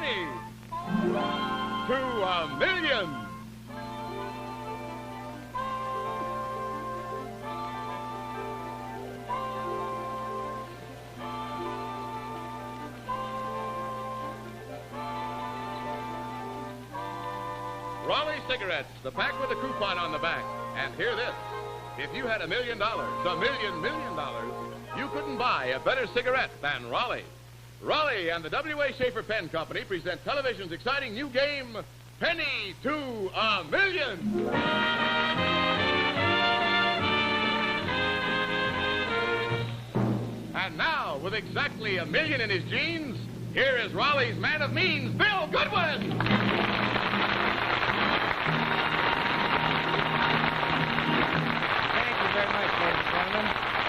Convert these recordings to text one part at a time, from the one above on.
penny to $1,000,000. Raleigh cigarettes, the pack with a coupon on the back. And hear this. If you had $1 million, $1 million, you couldn't buy a better cigarette than Raleigh. Raleigh and the W.A. Schaefer Pen Company present television's exciting new game, Penny to $1,000,000. And now, with exactly $1 million in his jeans, here is Raleigh's man of means, Bill Goodwin.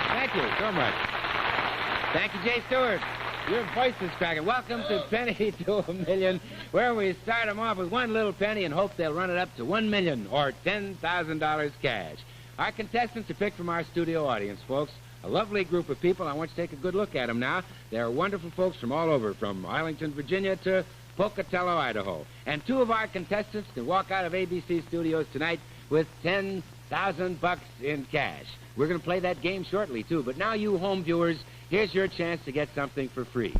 Thank you so much. Thank you, Jay Stewart. Your voice is cracking. Welcome to Penny to $1,000,000, where we start them off with one little penny and hope they'll run it up to $1 million or $10,000 cash. Our contestants are picked from our studio audience, folks. A lovely group of people. I want you to take a good look at them now. They're wonderful folks from all over, from Arlington, Virginia to Pocatello, Idaho. And two of our contestants can walk out of ABC Studios tonight with $10,000 in cash. We're going to play that game shortly, too. But now, you home viewers, here's your chance to get something for free.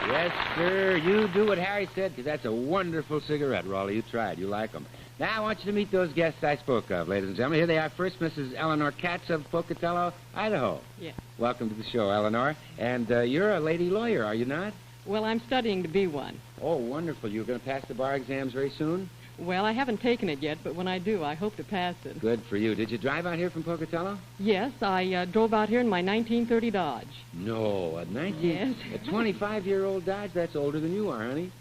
Yes, sir, you do what Harry said, because that's a wonderful cigarette, Raleigh. You tried. You like them. Now, I want you to meet those guests I spoke of, ladies and gentlemen. Here they are. First, Mrs. Eleanor Katz of Pocatello, Idaho. Yes. Welcome to the show, Eleanor. And you're a lady lawyer, are you not? Well, I'm studying to be one. Oh, wonderful. You're going to pass the bar exams very soon? Well, I haven't taken it yet, but when I do, I hope to pass it. Good for you. Did you drive out here from Pocatello? Yes, I drove out here in my 1930 Dodge. No, a 19... Yes. A 25-year-old Dodge? That's older than you are, honey.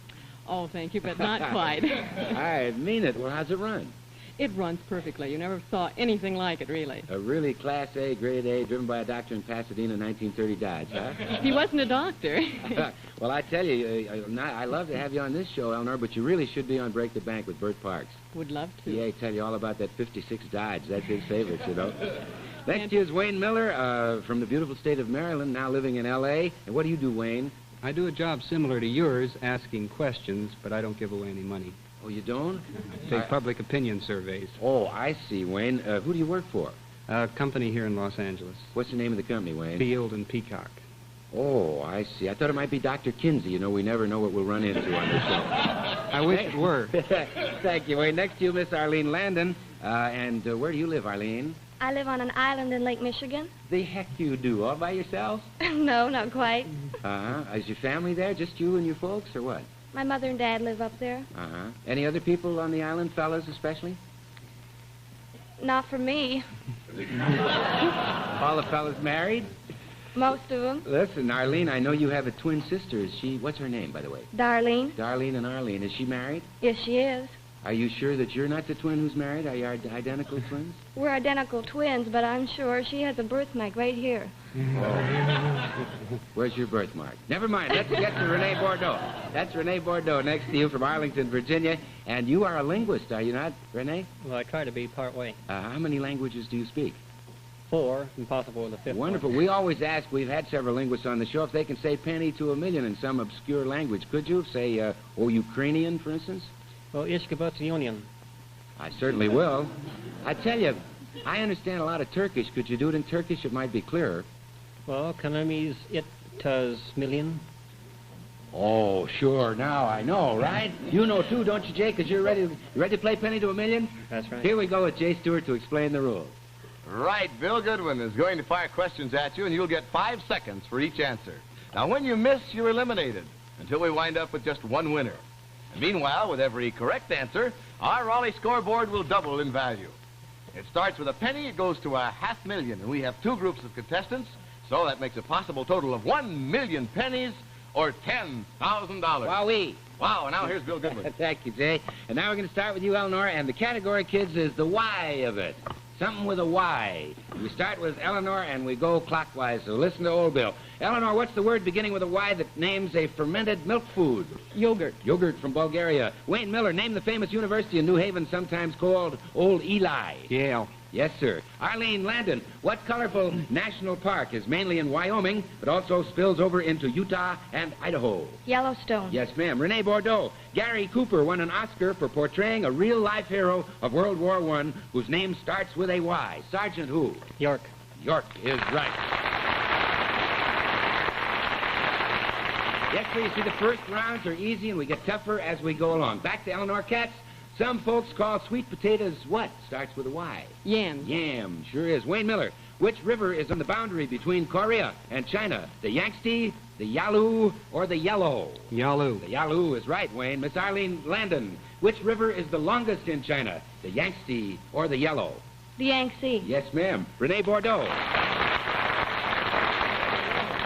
Oh, thank you, but not quite. I mean it. Well, how's it run? It runs perfectly. You never saw anything like it, really. A really Class A, Grade A, driven by a doctor in Pasadena, 1930 Dodge, huh? He wasn't a doctor. Well, I tell you, I love to have you on this show, Eleanor, but you really should be on Break the Bank with Bert Parks. Would love to. Yeah, he tell you all about that 56 Dodge. That's his favorite, you know. Next to you is Wayne Miller from the beautiful state of Maryland, now living in L.A. And what do you do, Wayne? I do a job similar to yours, asking questions, but I don't give away any money. Oh, you don't? Take public opinion surveys. Oh, I see, Wayne. Who do you work for? A company here in Los Angeles. What's the name of the company, Wayne? Field and Peacock. Oh, I see. I thought it might be Dr. Kinsey. You know, we never know what we'll run into on this show. I wish it were. Thank you, Wayne. Next to you, Miss Arlene Landon. And where do you live, Arlene? I live on an island in Lake Michigan. The heck you do? All by yourself? No, not quite. Uh-huh. Is your family there? Just you and your folks, or what? My mother and dad live up there. Uh-huh. Any other people on the island, fellas especially? Not for me. All the fellas married? Most of them. Listen, Arlene, I know you have a twin sister. Is she... What's her name, by the way? Darlene. Darlene and Arlene. Is she married? Yes, she is. Are you sure that you're not the twin who's married? Are you identical twins? We're identical twins, but I'm sure she has a birthmark right here. Oh. Where's your birthmark? Never mind. Let's get to Renee Bordeaux. That's Renee Bordeaux next to you from Arlington, Virginia. And you are a linguist, are you not, Renee? Well, I try to be part way. How many languages do you speak? 4, and possible the 5th. Wonderful. One. We always ask, we've had several linguists on the show, if they can say penny to $1,000,000 in some obscure language. Could you? Say, Ukrainian, for instance? Well, Union. I certainly will. I tell you, I understand a lot of Turkish. Could you do it in Turkish? It might be clearer. Well, Kanami's it does million. Oh, sure. Now I know, right? You know, too, don't you, Jay? Because you're ready. You ready to play penny to $1,000,000? That's right. Here we go with Jay Stewart to explain the rules. Right, Bill Goodwin is going to fire questions at you, and you'll get 5 seconds for each answer. Now, when you miss, you're eliminated until we wind up with just one winner. And meanwhile, with every correct answer, our Raleigh scoreboard will double in value. It starts with a penny, it goes to $500,000, and we have 2 groups of contestants, so that makes a possible total of 1,000,000 pennies or $10,000. Wowee. Wow, and now here's Bill Goodwin. Thank you, Jay. And now we're going to start with you, Eleanor, and the category, kids, is the Y of it. Something with a Y. We start with Eleanor, and we go clockwise, so listen to old Bill. Eleanor, what's the word beginning with a Y that names a fermented milk food? Yogurt. Yogurt from Bulgaria. Wayne Miller, name the famous university in New Haven, sometimes called Old Eli. Yale. Yes, sir. Arlene Landon, what colorful national park is mainly in Wyoming, but also spills over into Utah and Idaho? Yellowstone. Yes, ma'am. Renee Bordeaux, Gary Cooper won an Oscar for portraying a real-life hero of World War I whose name starts with a Y. Sergeant who? York. York is right. Yes, sir, you see, the first rounds are easy and we get tougher as we go along. Back to Eleanor Katz. Some folks call sweet potatoes what? Starts with a Y. Yams. Yam, sure is. Wayne Miller, which river is on the boundary between Korea and China? The Yangtze, the Yalu, or the Yellow? Yalu. The Yalu is right, Wayne. Miss Arlene Landon, which river is the longest in China? The Yangtze or the Yellow? The Yangtze. Yes, ma'am. Renee Bordeaux.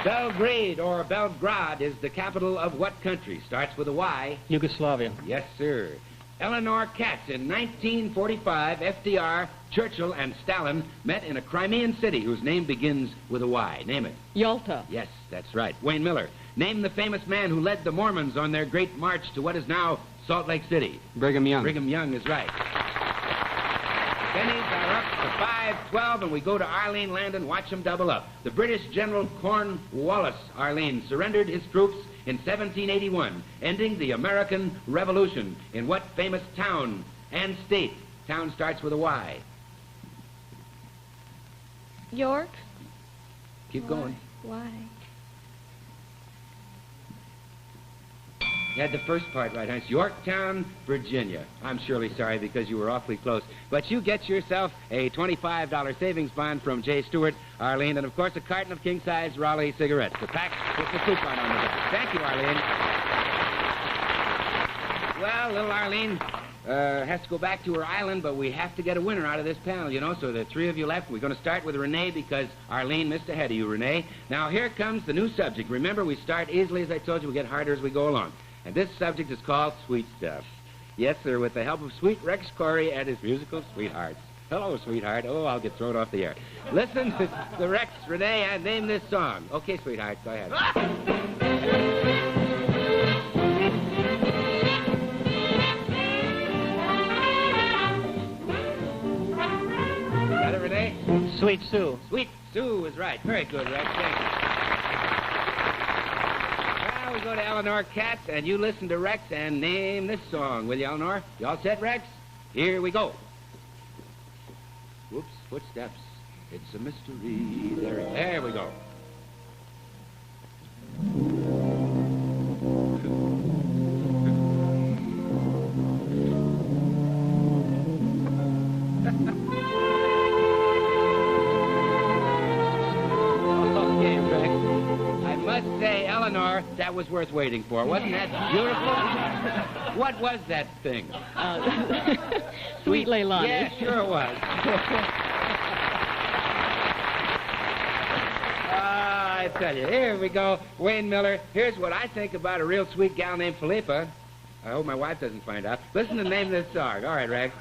Belgrade or Belgrade is the capital of what country? Starts with a Y. Yugoslavia. Yes, sir. Eleanor Katz, in 1945, FDR, Churchill, and Stalin met in a Crimean city whose name begins with a Y. Name it. Yalta. Yes, that's right. Wayne Miller, name the famous man who led the Mormons on their great march to what is now Salt Lake City. Brigham Young. Brigham Young is right. Pennies are up to 5-12, and we go to Arlene Landon. Watch them double up. The British General Cornwallis, Arlene, surrendered his troops in 1781, ending the American Revolution. In what famous town and state? Town starts with a Y. York. Keep going. Why? You had the first part right, huh? It's Yorktown, Virginia. I'm surely sorry because you were awfully close. But you get yourself a $25 savings bond from Jay Stewart, Arlene, and of course a carton of king-size Raleigh cigarettes. The pack with the coupon on the back. Thank you, Arlene. Well, little Arlene has to go back to her island, but we have to get a winner out of this panel, you know, so the three of you left. We're going to start with Renee because Arlene missed ahead of you, Renee. Now, here comes the new subject. Remember, we start easily, as I told you. We get harder as we go along. And this subject is called Sweet Stuff. Yes, sir, with the help of Sweet Rex Corey and his musical sweethearts. Hello, sweetheart. Oh, I'll get thrown off the air. Listen to the Rex, Renee, and name this song. Okay, sweetheart, go ahead. Got it, Renee? Sweet Sue. Sweet Sue is right. Very good, Rex. Thank you. Now we go to Eleanor Katz, and you listen to Rex and name this song. Will you, Eleanor? You all set, Rex? Here we go. Whoops, footsteps. It's a mystery. There we go. Okay, Rex. I must say, Eleanor, that was worth waiting for. Wasn't that beautiful? What was that thing? Sweet Leilani. Yeah, sure it was. I tell you, here we go. Wayne Miller, here's what I think about a real sweet gal named Philippa. I hope my wife doesn't find out. Listen to the name of this song. All right, Rex.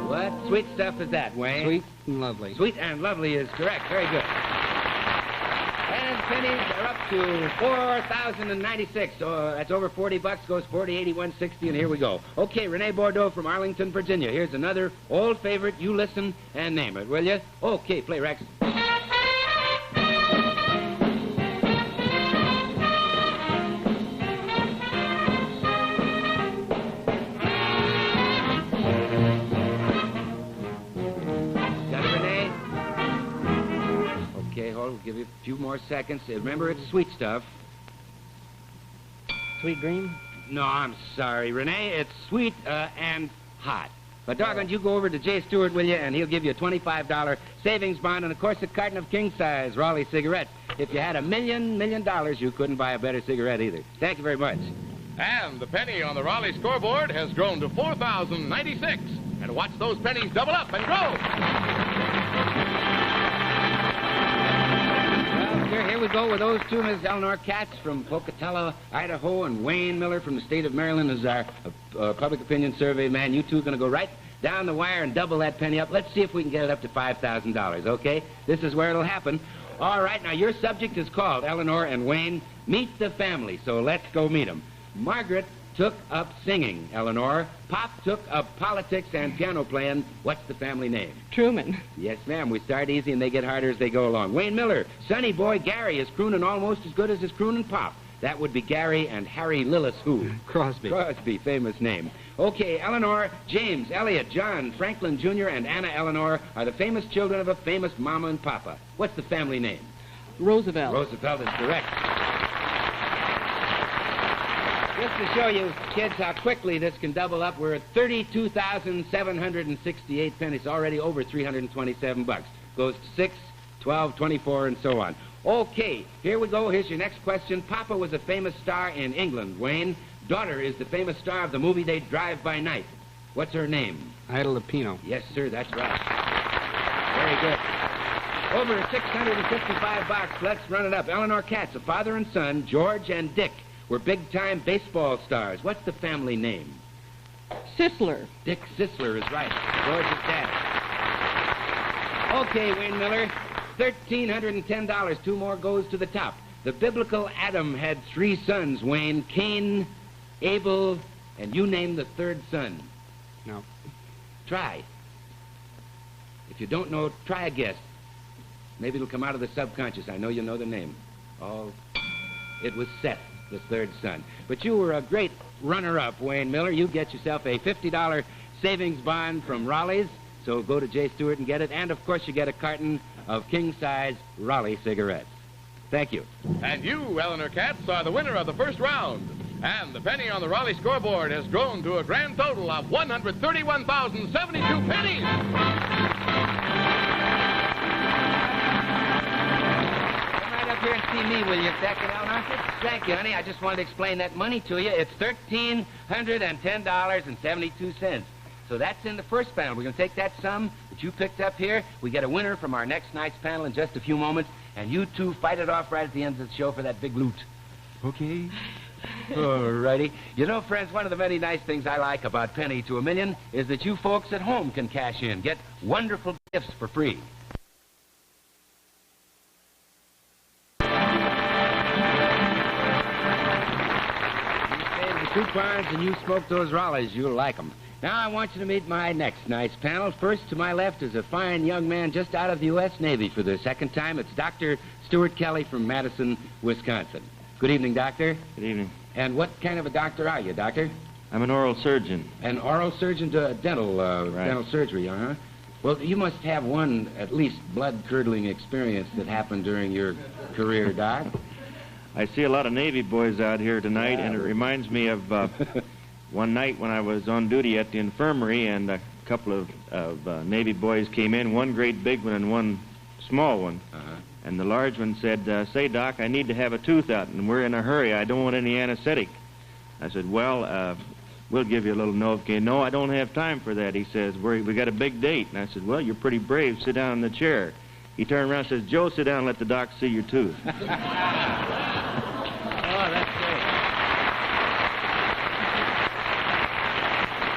What sweet stuff is that, Wayne? Sweet and lovely. Sweet and lovely is correct. Very good. And pennies are up to 4,096. So that's over 40 bucks. Goes 40, 80, 160, and here we go. Okay, Renee Bordeaux from Arlington, Virginia. Here's another old favorite. You listen and name it, will you? Okay, play, Rex. We'll give you a few more seconds. Remember, it's sweet stuff. Sweet Dream. No, I'm sorry, Renee. It's sweet and hot. But doggone, you go over to Jay Stewart, will you? And he'll give you a $25 savings bond and, of course, a carton of king-size Raleigh cigarettes. If you had $1 million, you couldn't buy a better cigarette either. Thank you very much. And the penny on the Raleigh scoreboard has grown to 4,096. And watch those pennies double up and grow. Here we go with those two, Ms. Eleanor Katz from Pocatello, Idaho, and Wayne Miller from the state of Maryland is our public opinion survey man. You two are going to go right down the wire and double that penny up. Let's see if we can get it up to $5,000, okay? This is where it'll happen. All right, now your subject is called, Eleanor and Wayne, Meet the Family, so let's go meet them. Margaret took up singing, Eleanor. Pop took up politics and piano playing. What's the family name? Truman. Yes, ma'am. We start easy and they get harder as they go along. Wayne Miller, sonny boy Gary is crooning almost as good as his crooning Pop. That would be Gary and Harry Lillis who? Crosby. Crosby, famous name. Okay, Eleanor, James, Elliot, John, Franklin Jr., and Anna Eleanor are the famous children of a famous mama and papa. What's the family name? Roosevelt. Roosevelt is correct. Just to show you, kids, how quickly this can double up, we're at 32,768 pennies, already over 327 bucks. Goes to 6, 12, 24, and so on. Okay, here we go. Here's your next question. Papa was a famous star in England, Wayne. Daughter is the famous star of the movie They Drive by Night. What's her name? Ida Lupino. Yes, sir, that's right. Very good. Over 655 bucks. Let's run it up. Eleanor Katz, a father and son, George and Dick, were big-time baseball stars. What's the family name? Sisler. Dick Sisler is right. George's dad. Okay, Wayne Miller, $1,310. 2 more goes to the top. The biblical Adam had 3 sons, Wayne. Cain, Abel, and you name the 3rd son. No. Try. If you don't know, try a guess. Maybe it'll come out of the subconscious. I know you know the name. Oh, it was Seth, the 3rd son. But you were a great runner-up, Wayne Miller. You get yourself a $50 savings bond from Raleigh's, so go to J. Stewart and get it. And, of course, you get a carton of king-size Raleigh cigarettes. Thank you. And you, Eleanor Katz, are the winner of the first round. And the penny on the Raleigh scoreboard has grown to a grand total of 131,072 pennies. Come right up here and see me, will you, second, Eleanor? Thank you, honey. I just wanted to explain that money to you. It's $1,310.72. So that's in the first panel. We're going to take that sum that you picked up here. We get a winner from our next night's panel in just a few moments. And you two fight it off right at the end of the show for that big loot. Okay? All righty. You know, friends, one of the many nice things I like about Penny to a Million is that you folks at home can cash in, get wonderful gifts for free. You saved the coupons and you smoked those Raleighs. You'll like them. Now I want you to meet my next nice panel. First to my left is a fine young man just out of the U.S. Navy for the second time. It's Dr. Stuart Kelly from Madison, Wisconsin. Good evening, Doctor. Good evening. And what kind of a doctor are you, Doctor? I'm an oral surgeon. An oral surgeon to dental surgery, uh-huh. Well, you must have one, at least, blood-curdling experience that happened during your career, Doc. I see a lot of Navy boys out here tonight, and it reminds me of one night when I was on duty at the infirmary, and a couple of Navy boys came in, one great big one and one small one. Uh-huh. And the large one said, say, Doc, I need to have a tooth out, and we're in a hurry. I don't want any anesthetic. I said, well, we'll give you a little Novocaine. No, I don't have time for that. He says, we got a big date. And I said, well, you're pretty brave. Sit down in the chair. He turned around and says, Joe, sit down and let the doc see your tooth. Oh, that's great.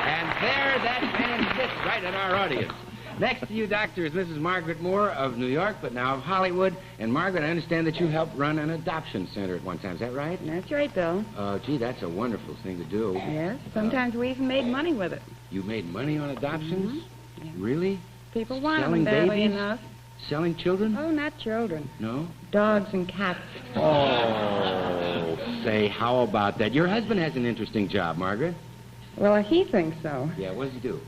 And there that man sits right in our audience. Next to you, Doctor, is Mrs. Margaret Moore of New York, but now of Hollywood. And, Margaret, I understand that you helped run an adoption center at one time. Is that right? That's right, Bill. Gee, that's a wonderful thing to do. Yes, sometimes we even made money with it. You made money on adoptions? Mm-hmm. Yeah. Really? People want Selling them badly babies? enough. Selling children? Oh, not children. No? Dogs and cats. Oh, say, how about that? Your husband has an interesting job, Margaret. Well, he thinks so. Yeah, what does he do?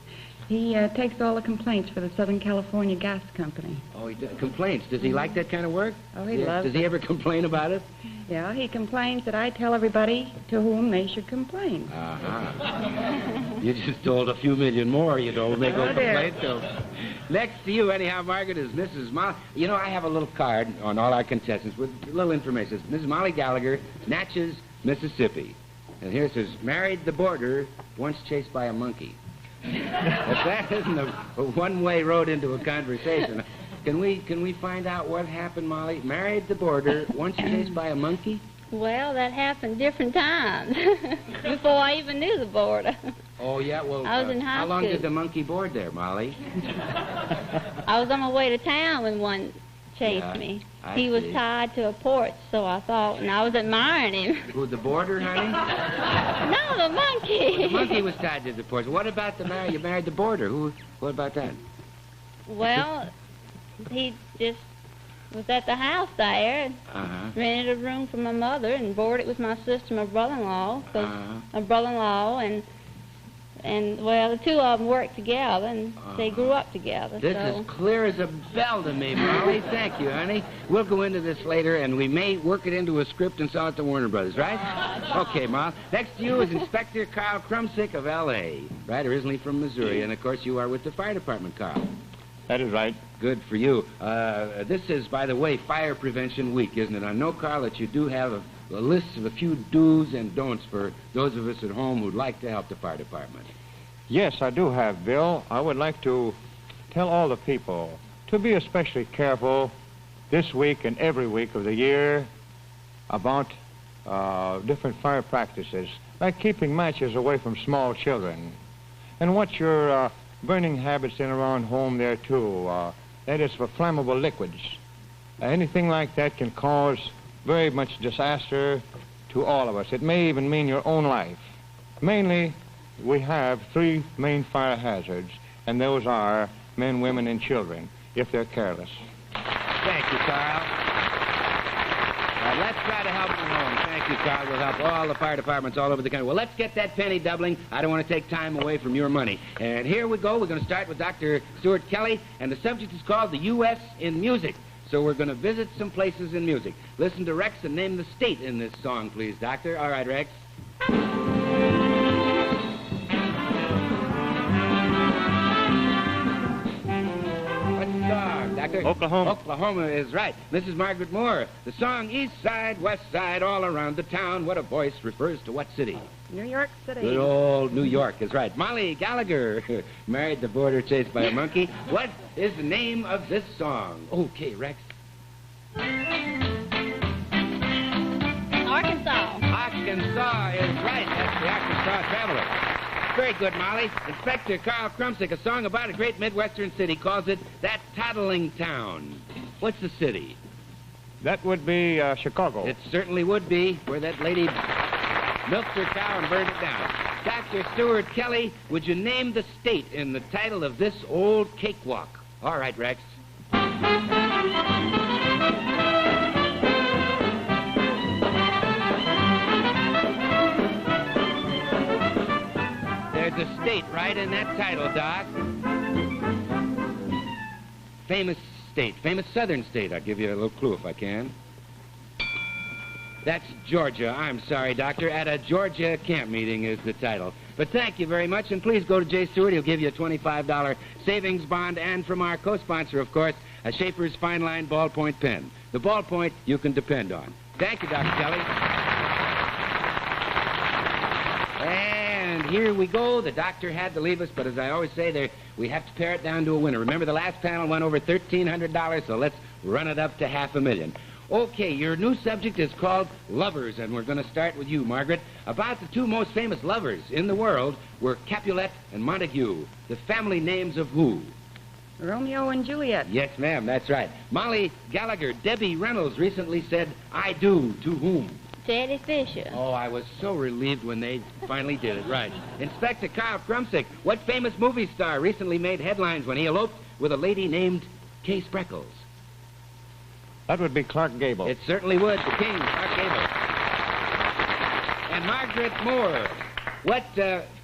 He takes all the complaints for the Southern California Gas Company. Oh, he complaints. Does he like that kind of work? Oh, he loves Does he ever complain about it? Yeah, he complains that I tell everybody to whom they should complain. Uh-huh. You just told a few million more, you know, they go complain to. Next to you, anyhow, Margaret, is Mrs. Molly. You know, I have a little card on all our contestants with a little information. It says, Mrs. Molly Gallagher, Natchez, Mississippi. And here it says, married the border, once chased by a monkey. If that isn't a one-way road into a conversation, can we find out what happened, Molly? Married the border, once chased by a monkey? Well, that happened different times before I even knew the border. Oh, yeah, well, I was in high how long school. did the monkey board there, Molly? I was on my way to town when one chased Yeah, me. I He was see. tied to a porch, so I thought, and I was admiring him. Who, the boarder, honey? No, the monkey. The monkey was tied to the porch. What about you married the boarder? What about that? Well, he just was at the house there and Uh-huh. rented a room for my mother and boarded with my sister, my brother-in-law, because my brother-in-law and well, the two of them worked together and they grew up together. This so. is clear as a bell to me, Molly. Thank you, honey. We'll go into this later, and we may work it into a script and sell it to Warner Brothers, right? Okay, Molly. Next to you is Inspector Carl Krumsick of L.A., right? Originally from Missouri, and, of course, you are with the fire department, Carl. That is right. Good for you. This is, by the way, Fire Prevention Week, isn't it? I know, Carl, that you do have a list of a few do's and don'ts for those of us at home who'd like to help the fire department. Yes, I do have, Bill. I would like to tell all the people to be especially careful this week and every week of the year about different fire practices, like keeping matches away from small children. And watch your burning habits in around home there, too. That is for flammable liquids. Anything like that can cause very much disaster to all of us. It may even mean your own life. Mainly, we have three main fire hazards, and those are men, women, and children, if they're careless. Thank you, Carl. Let's try to help them home. Thank you, Carl. We'll help all the fire departments all over the country. Well, let's get that penny doubling. I don't want to take time away from your money. And here we go. We're going to start with Dr. Stuart Kelly, and the subject is called the U.S. in Music. So we're going to visit some places in music. Listen to Rex and name the state in this song, please, Doctor. All right, Rex. Doctor? Oklahoma. Oklahoma is right. Mrs. Margaret Moore, the song East Side, West Side, all around the town. What a voice refers to what city? New York City. Good old New York is right. Molly Gallagher married the boarder chased by a monkey. What is the name of this song? Okay, Rex. Arkansas. Arkansas is right. That's the Arkansas Traveler. Very good, Molly. Inspector Carl Krumsick, a song about a great Midwestern city, calls it That Toddling Town. What's the city? That would be Chicago. It certainly would be, where that lady milked her cow and burned it down. Dr. Stuart Kelly, would you name the state in the title of this old cakewalk? All right, Rex. There's a state right in that title, Doc. Famous state, famous southern state. I'll give you a little clue if I can. That's Georgia. I'm sorry, Doctor. At a Georgia camp meeting is the title. But thank you very much, and please go to Jay Stewart. He'll give you a $25 savings bond, and from our co-sponsor, of course, a Schaefer's Fine Line ballpoint pen. The ballpoint you can depend on. Thank you, Dr. Kelly. And here we go. The doctor had to leave us, but as I always say, we have to pare it down to a winner. Remember, the last panel went over $1,300, so let's run it up to $500,000. Okay, your new subject is called Lovers, and we're going to start with you, Margaret. About the two most famous lovers in the world were Capulet and Montague, the family names of who? Romeo and Juliet. Yes, ma'am, that's right. Molly Gallagher, Debbie Reynolds recently said, I do, to whom? Teddy Fisher. Oh, I was so relieved when they finally did it right. Inspector Carl Krumsick, what famous movie star recently made headlines when he eloped with a lady named Kay Spreckles? That would be Clark Gable. It certainly would, the king, Clark Gable. And Margaret Moore, what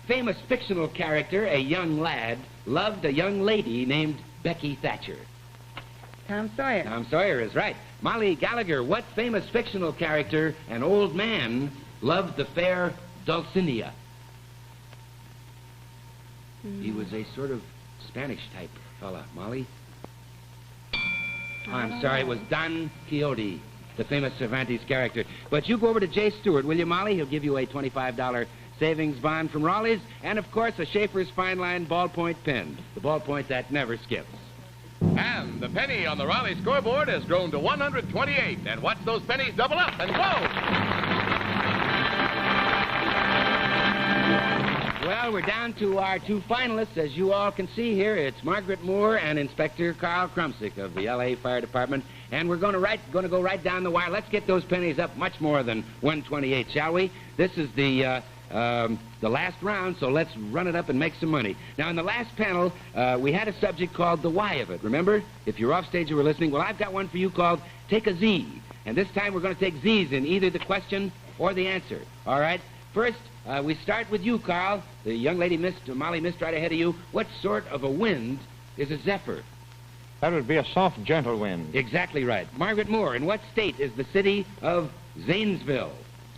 famous fictional character, a young lad, loved a young lady named Becky Thatcher? Tom Sawyer. Tom Sawyer is right. Molly Gallagher, what famous fictional character, an old man, loved the fair Dulcinea? He was a sort of Spanish type fella. Molly? I'm sorry, it was Don Quixote, the famous Cervantes character. But you go over to Jay Stewart, will you, Molly? He'll give you a $25 savings bond from Raleigh's, and, of course, a Schaefer's Fine Line ballpoint pen, the ballpoint that never skips. And the penny on the Raleigh scoreboard has grown to 128. And watch those pennies double up and go. Well, we're down to our two finalists. As you all can see here, it's Margaret Moore and Inspector Carl Krumsick of the L.A. Fire Department. And we're going to go right down the wire. Let's get those pennies up much more than 128, shall we? This is the last round, so let's run it up and make some money. Now, in the last panel, we had a subject called the why of it. Remember? If you're off stage, you were listening. Well, I've got one for you called Take a Z. And this time we're going to take Z's in either the question or the answer. All right? First, we start with you, Carl. The young lady, Molly, missed right ahead of you. What sort of a wind is a zephyr? That would be a soft, gentle wind. Exactly right. Margaret Moore, in what state is the city of Zanesville?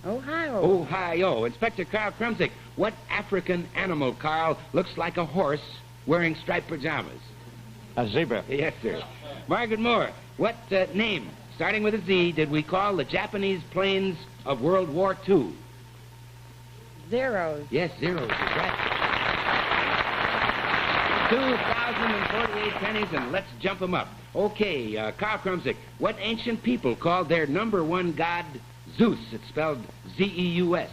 Ohio. Ohio. Inspector Carl Krumsick, what African animal, Carl, looks like a horse wearing striped pajamas? A zebra. Yes, sir. Margaret Moore, what name, starting with a Z, did we call the Japanese planes of World War II? Zeros. Yes, zeros is right. 2,048 pennies, and let's jump them up. Okay, Carl Krumsick, what ancient people called their number one god Zeus? It's spelled Z-E-U-S.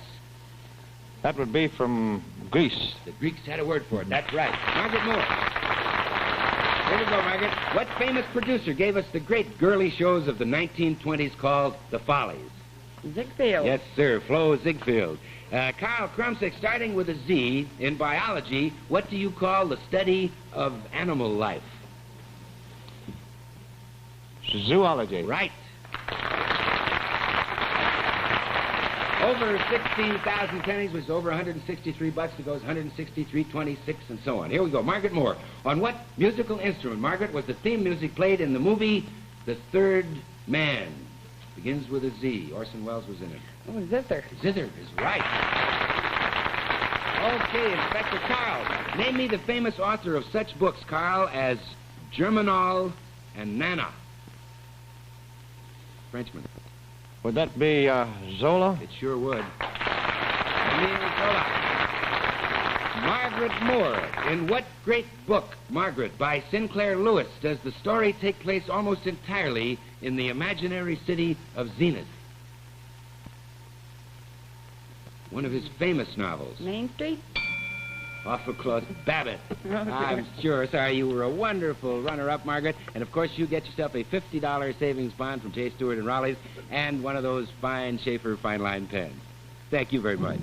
That would be from Greece. The Greeks had a word for it. That's right. Margaret Moore. Here we go, Margaret. What famous producer gave us the great girly shows of the 1920s called The Follies? Ziegfeld. Yes, sir. Flo Ziegfeld. Carl Krumsick, starting with a Z, in biology, what do you call the study of animal life? Zoology. Right. Over 16,000 pennies, which is over 163 bucks. It goes 163, 26, and so on. Here we go. Margaret Moore. On what musical instrument, Margaret, was the theme music played in the movie The Third Man? Begins with a Z. Orson Welles was in it. Oh, zither. Zither is right. Okay, Inspector Carl. Name me the famous author of such books, Carl, as Germinal and Nana. Frenchman. Would that be Zola? It sure would. Emile Zola. Margaret Moore. In what great book, Margaret, by Sinclair Lewis, does the story take place almost entirely in the imaginary city of Zenith? One of his famous novels. Main Street? Awful close. Babbitt. Oh, I'm sure. Sorry, you were a wonderful runner-up, Margaret. And, of course, you get yourself a $50 savings bond from J. Stewart and Raleigh's and one of those fine Schaefer fine line pens. Thank you very much.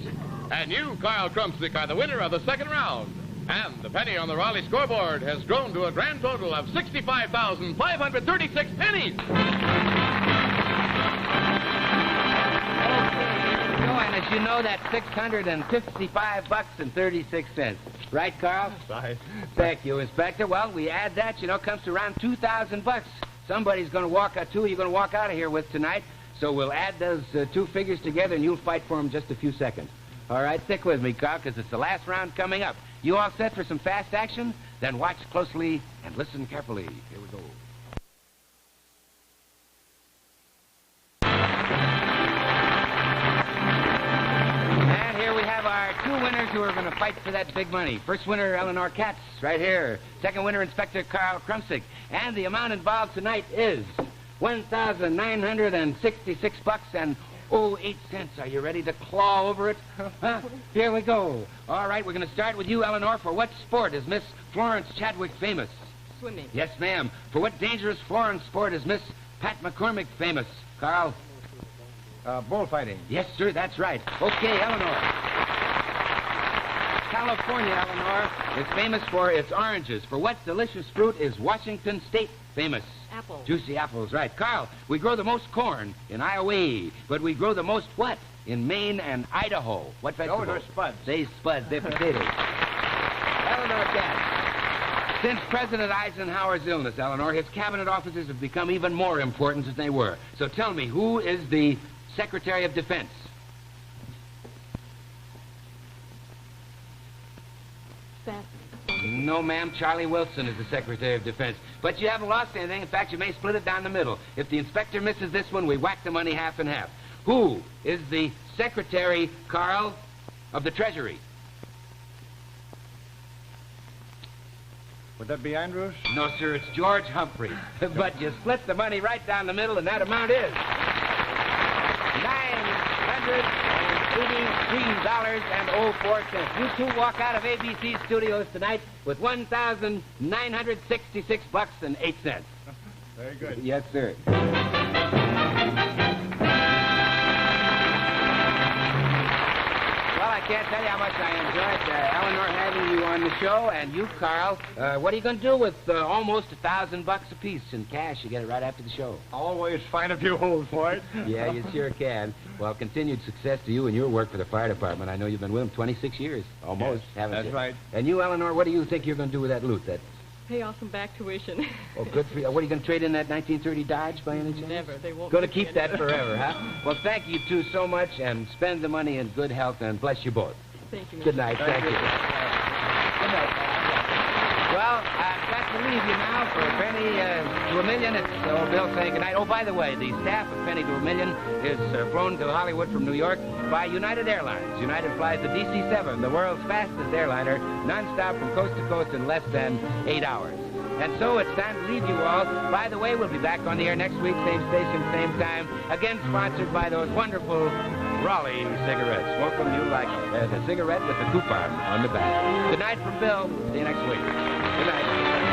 And you, Carl Krumsick, are the winner of the second round. And the penny on the Raleigh scoreboard has grown to a grand total of 65,536 pennies. And as you know, that's 655 bucks and 36 cents. Right, Carl? Right. Thank you, Inspector. Well, we add that, comes to around 2,000 bucks. Somebody's going to walk out, two you're going to walk out of here with tonight. So we'll add those two figures together, and you'll fight for them in just a few seconds. All right, stick with me, Carl, because it's the last round coming up. You all set for some fast action? Then watch closely and listen carefully. Here we go. Who are going to fight for that big money. First winner, Eleanor Katz, right here. Second winner, Inspector Carl Krumsick. And the amount involved tonight is 1,966 bucks and 08 cents. Are you ready to claw over it? Huh? Here we go. All right, we're going to start with you, Eleanor. For what sport is Miss Florence Chadwick famous? Swimming. Yes, ma'am. For what dangerous foreign sport is Miss Pat McCormick famous? Carl? Bullfighting. Yes, sir, that's right. Okay, Eleanor. California, Eleanor, is famous for its oranges. For what delicious fruit is Washington State famous? Apple. Juicy apples, right. Carl, we grow the most corn in Iowa, but we grow the most what in Maine and Idaho? What vegetable? Oh, they're spuds. They spuds, they're potatoes. Eleanor Katz. Since President Eisenhower's illness, Eleanor, his cabinet officers have become even more important than they were. So tell me, who is the Secretary of Defense? No, ma'am. Charlie Wilson is the Secretary of Defense. But you haven't lost anything. In fact, you may split it down the middle. If the inspector misses this one, we whack the money half and half. Who is the Secretary, Carl, of the Treasury? Would that be Andrews? No, sir. It's George Humphrey. But you split the money right down the middle, and that amount is 980 $83.04. You two walk out of ABC Studios tonight with $1,966.08. Very good. Yes, sir. Well, I can't tell you how much I enjoyed Eleanor having you on the show, and you, Carl. What are you going to do with almost $1,000 apiece in cash? You get it right after the show. Always find a few holes for it. Yeah, you sure can. Well, continued success to you and your work for the fire department. I know you've been with them 26 years, almost, haven't you? That's right. And you, Eleanor, what do you think you're going to do with that loot? Pay off some back tuition. Oh, good for you. What, are you going to trade in that 1930 Dodge by any chance? Never. They won't. Going to give me keep that any. forever, huh? Well, thank you two so much, and spend the money in good health, and bless you both. Thank you. Good night. Thank you. Good night. Well, I've got to leave you now for a penny to a million. It's old Bill saying good night. Oh, by the way, the staff of Penny to a Million is flown to Hollywood from New York by United Airlines. United flies the DC-7, the world's fastest airliner, nonstop from coast to coast in less than 8 hours. And so it's time to leave you all. By the way, we'll be back on the air next week, same station, same time. Again, sponsored by those wonderful Raleigh cigarettes. Smoke them, you like the cigarette with the coupon on the back. Good night from Bill. See you next week. Good night.